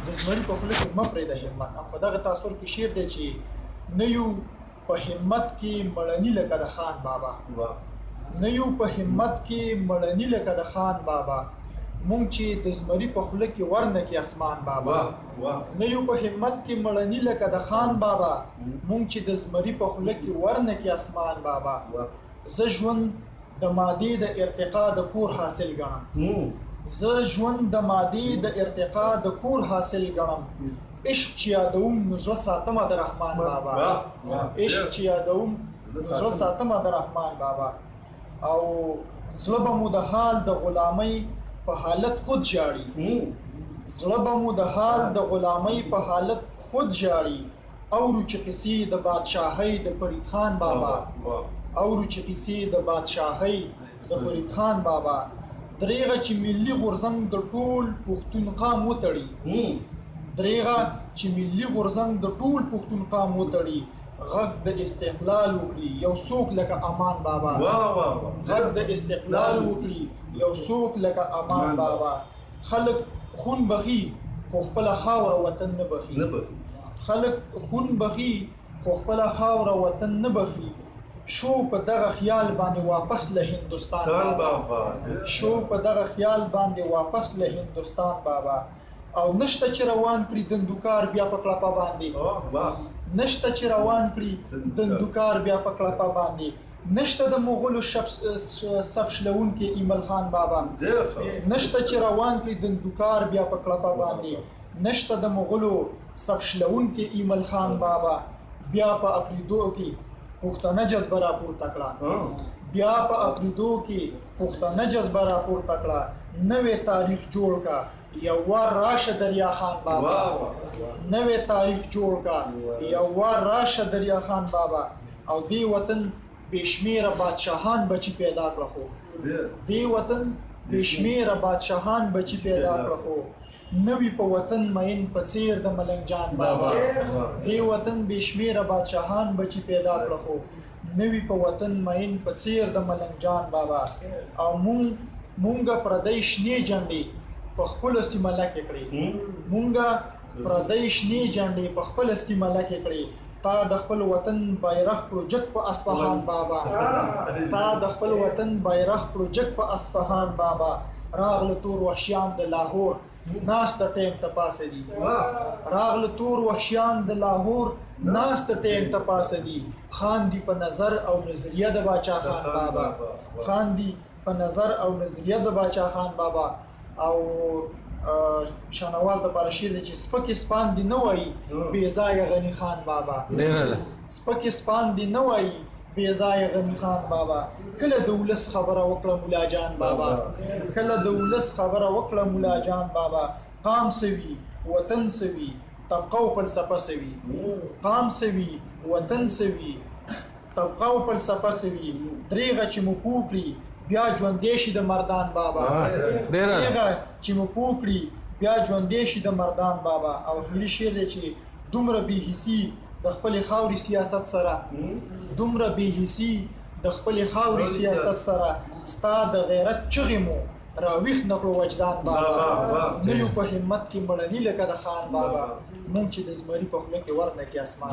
د زمري په خوله کې مه پرېږده همت. په دغه تاثر کې شعر دی چې نه یو په همت کې مړني لکه د خان بابا، نه یو په همت کې مړني لکه د خان بابا، مونږ چې د زمري په خوله کې ورنه کې اسمان بابا. نه یو په همت کې مړني لکه د خان بابا، مونږ چې د زمري په خوله کې ورنه کې اسمان بابا. زه ژوند د مادې د ارتقا د کور حاصل ګڼم، زه ژوند د مادې د ارتقا د کور حاصل ګڼم. عشق چې یادوم نو زړه ساتمه د رحمان بابا، عشق چې یادوم نو زړه ساتمه د رحمان بابا. او زړه به مو د حال د غلامۍ په حالت خود جاړي، زړه به مو د حال د غلامۍ په حالت خود جاړي. اورو چې قصې د بادشاهۍ د فرید خان بابا، اورو چې قصې د بادشاهۍ د فرید خان بابا. دریغه چې ملي غورځنګ د ټول پښتون قام وتړي، دریغه چې ملي غورځنګ د ټول پښتون قام وتړي. غږ د استقلال وکړي یو څوک لکه امان بابا، غږ د استقلال وکړي یو څوک لکه امان بابا. خلک خون بخي خو خپله خاوره وطن نه بخي، خلک خون بخي خو خپله خاوره وطن نه بخي. شو په دغه خیال باندې واپس له هندوستان بابا، شو په دغه خیال باندې واپس له هندوستان بابا. او نشته چې روان کړي دندوکار بیا په کړپه باندې، نشته چې روان کړي دندوکار بیا په کړپه باندې. نشته د مغولو صف شلونکي ایمل خان بابا، نشته چې روان کړي دندوکار بیا په کړپه باندې. نشته د مغولو صف شلونکي ایمل خان بابا. بیا په اپریدو کې پښتنه جذبه راپورته کړه، بیا په اپریدو کې پښتنه جذبه راپورته کړه. نوې تاریخ جوړ کا یو وار راشه دریا خان بابا، نوې تاریخ جوړ کا یو وار راشه دریا خان بابا. او دی وطن بشمیره بادشاهان بچی پیدا کړه خو، دی وطن بشمیره بادشاهان بچی پیدا کړه خو. نوی په وطن مین په څیر د ملنګ جان بابا، دی وطن بشمیره بادشاهان بچی پیدا کړه خو. نوی په وطن مین په څیر د ملنګ جان بابا. او مونږه پردی شنې جنډې په خپل سیمه لکه کړې، مونږه پردی شنې جنډې په خپل سیمه لکه کړې. تا د خپل وطن بیرغ پروجیکټ په اصفهان بابا، تا د خپل وطن بیرغ پروجیکټ په اصفهان بابا. راغله تور وحشیان د لاهور ناسته ټیم ته پاسه دي، راغله تور وحشیان د لاهور ناسته ټیم ته پاسه دي. خاندي په نظر او نظریه د باچا خان بابا، خاندي په نظر او نظریه د باچا خان بابا. او شاهنواز د پاره شعر دی چې سپکې سپان دې نه وایي بې ځایه غني خان بابا، سپکې سپان دې نه وایي بې ځایه غني خان بابا. کله د ولس خبره وکړه مولا جان بابا، کله د ولس خبره وکړه مولا جان بابا. قام سوي وطن سوي طبقه او فلسفه سوي، قام سوي وطن سوي طبقه او فلسفه سوي. دریغه چې مو پوکړي بیا ژوندې شي د مردان بابا، دریغه چې مو پوکړي بیا ژوندې شي د مردان بابا. او اخري شعر دی چې دومره بې حسي د خپلې خاورې سیاست سره، دومره بې حسي د خپلې خاورې سیاست سره. ستا د غیرت چغې مو راویښ نه کړو وجدان بابا. نه یو په همت کې مړني لکه د خان بابا، مونږ چې د زمري په خوله کې ورنه کې اسمان.